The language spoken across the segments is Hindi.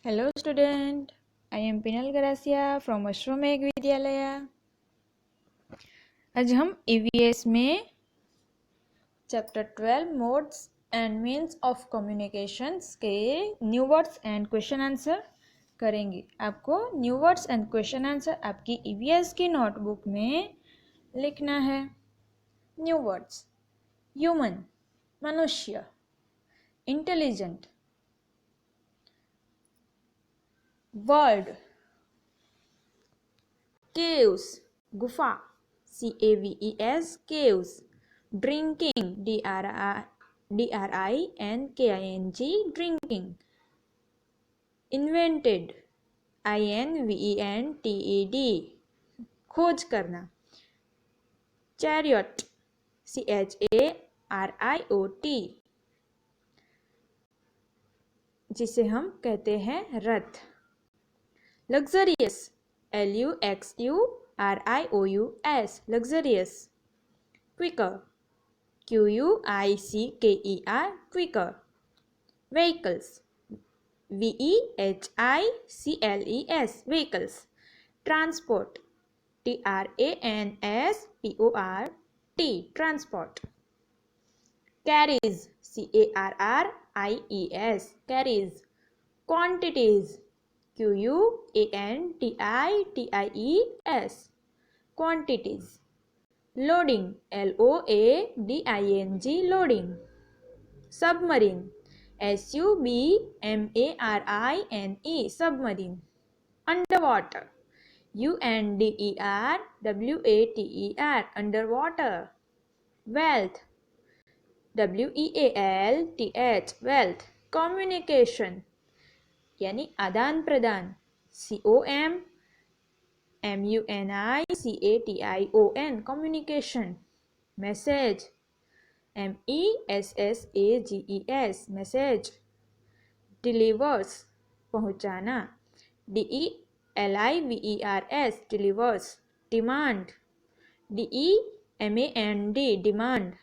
Hello student, I am Pinal Garasia from Ashwamegh विद्यालय। आज हम EVS में chapter 12 modes and means of communications के new words and question answer करेंगे। आपको new words and question answer आपकी EVS की नोटबुक में लिखना है। न्यू वर्ड्स: ह्यूमन मनुष्य, इंटेलिजेंट, वर्ल्ड, caves गुफा caves caves, drinking drinking, drinking, invented invented, खोज करना, chariot chariot, जिसे हम कहते हैं रथ, luxurious luxurious, luxurious, quicker quicker, quicker, vehicles vehicles, vehicles, transport transport, transport, carries carries, carries, quantities quantities, quantities, loading loading, loading, submarine submarine, submarine, underwater underwater, underwater, wealth wealth, wealth, communication यानी आदान प्रदान communication, communication, message messages, message, delivers पहुंचाना delivers, delivers, demand demand, demand,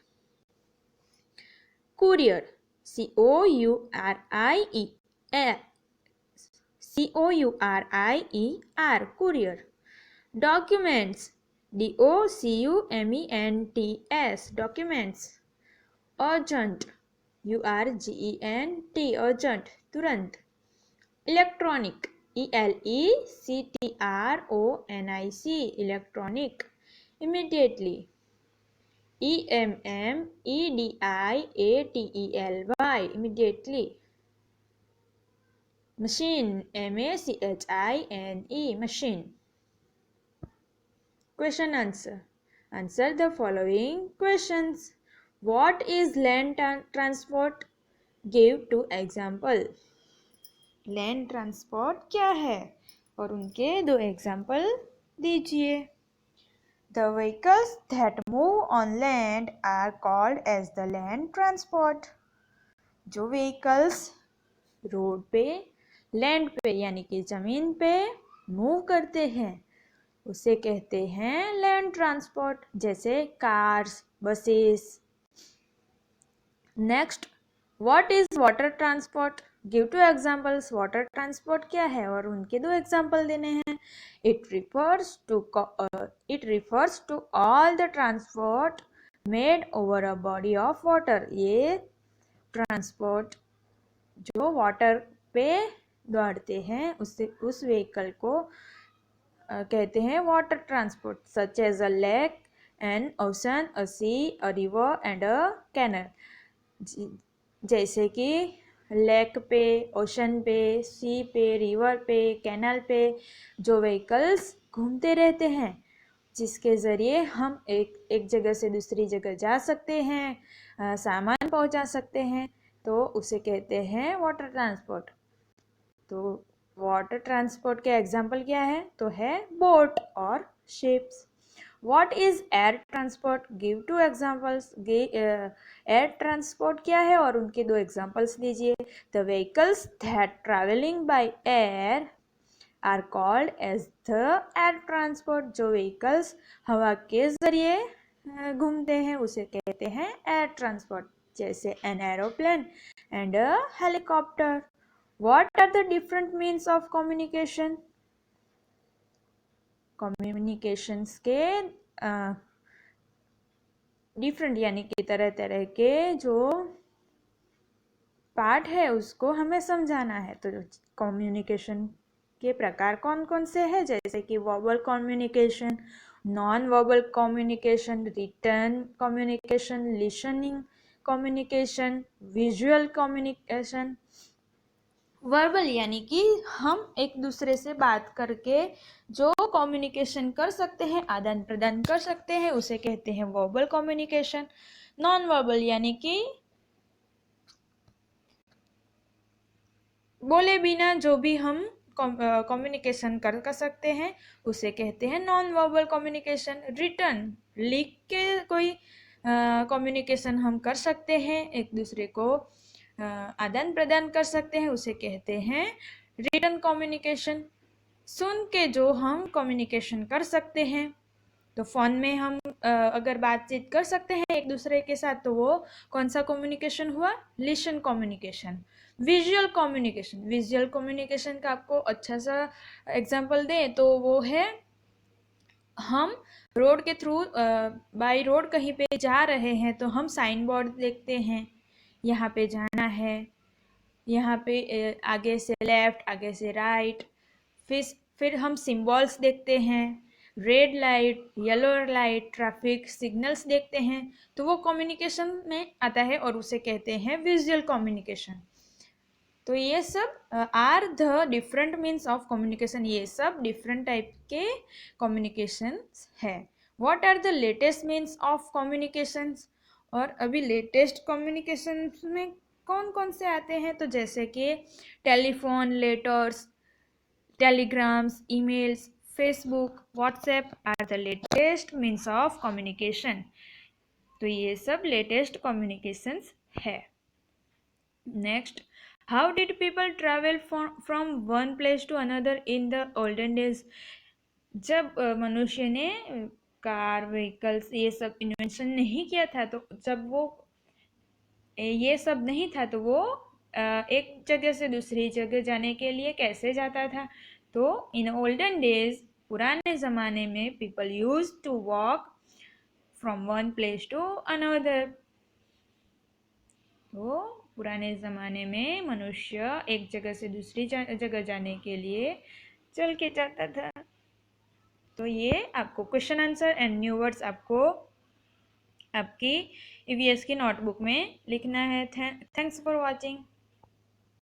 courier courier, courier, documents documents, documents, urgent urgent, urgent, तुरंत, electronic electronic, electronic, immediately immediately, immediately, machine machine, machine. Question answer. Answer the following questions. What is land transport? Give two example. Land transport क्या है और उनके दो एग्जाम्पल दीजिए। The vehicles that move on land are called as the land transport. जो vehicles रोड पे, लैंड पे यानी कि जमीन पे मूव करते हैं उसे कहते हैं लैंड ट्रांसपोर्ट, जैसे cars, buses. Next, what is water transport? Give two examples. Water transport क्या है और उनके दो एग्जांपल देने हैं। It refers to all the transport made over a body of water. ये ट्रांसपोर्ट जो वाटर पे दौड़ते हैं उस व्हीकल को कहते हैं water transport, such as a lake, an ocean, a sea, a river and a canal. जैसे कि लेक पे, ओशन पे, सी पे, रिवर पे, कैनल पे जो व्हीकल्स घूमते रहते हैं जिसके ज़रिए हम एक जगह से दूसरी जगह जा सकते हैं, सामान पहुंचा सकते हैं, तो उसे कहते हैं वाटर ट्रांसपोर्ट। तो वाटर ट्रांसपोर्ट के एग्जाम्पल क्या है? तो है बोट और ships. What is air transport? Give two examples. Air transport क्या है और उनके दो एग्जाम्पल्स दीजिए। The vehicles that travelling by air are called as the air transport. जो व्हीकल्स हवा के जरिए घूमते हैं उसे कहते हैं एयर ट्रांसपोर्ट, जैसे an aeroplane and a helicopter. What are the different means of communication? Communications के डिफरेंट यानी कि तरह तरह के जो पार्ट है उसको हमें समझाना है। तो कम्युनिकेशन के प्रकार कौन कौन से हैं? जैसे कि verbal communication, non verbal communication, written communication, listening communication, visual communication. Verbal यानी कि हम एक दूसरे से बात करके जो कम्युनिकेशन कर सकते हैं, आदान प्रदान कर सकते हैं, उसे कहते हैं वर्बल कम्युनिकेशन। नॉन वर्बल यानी कि बोले बिना जो भी हम कम्युनिकेशन कर सकते हैं उसे कहते हैं नॉन वर्बल कम्युनिकेशन। रिटन लिख के कोई कम्युनिकेशन हम कर सकते हैं, एक दूसरे को आदान प्रदान कर सकते हैं, उसे कहते हैं रिटन कम्युनिकेशन। सुन के जो हम कम्युनिकेशन कर सकते हैं, तो फ़ोन में हम अगर बातचीत कर सकते हैं एक दूसरे के साथ, तो वो कौन सा कम्युनिकेशन हुआ? Listen communication. Visual communication, visual communication का आपको अच्छा सा एग्जांपल दें तो वो है, हम रोड के थ्रू बाई रोड कहीं पे जा रहे हैं तो हम साइन बोर्ड देखते हैं, यहाँ पे जाना है, यहाँ पे आगे से लेफ्ट, आगे से राइट। फिर हम सिम्बॉल्स देखते हैं, red light, yellow light, traffic signals देखते हैं, तो वो कम्युनिकेशन में आता है और उसे कहते हैं विजुअल कम्युनिकेशन। तो ये सब are the different means of communication, ये सब डिफरेंट टाइप के कम्युनिकेशन है। What are the latest means of communication? और अभी लेटेस्ट कम्युनिकेशन में कौन कौन से आते हैं? तो जैसे कि telephone, letters, telegrams, emails, Facebook, WhatsApp are the latest means of communication. तो ये सब लेटेस्ट कम्युनिकेशंस है। Next, how did people travel from one place to another in the olden days? जब मनुष्य ने कार, व्हीकल्स ये सब इन्वेंशन नहीं किया था, तो जब वो ये सब नहीं था तो वो एक जगह से दूसरी जगह जाने के लिए कैसे जाता था? तो इन ओल्डन डेज, पुराने ज़माने में, people use to walk from one place to another. तो पुराने ज़माने में मनुष्य एक जगह से दूसरी जगह जाने के लिए चल के जाता था। तो ये आपको question answer and new words आपको आपकी ईवीएस की नोटबुक में लिखना है। Thanks for watching.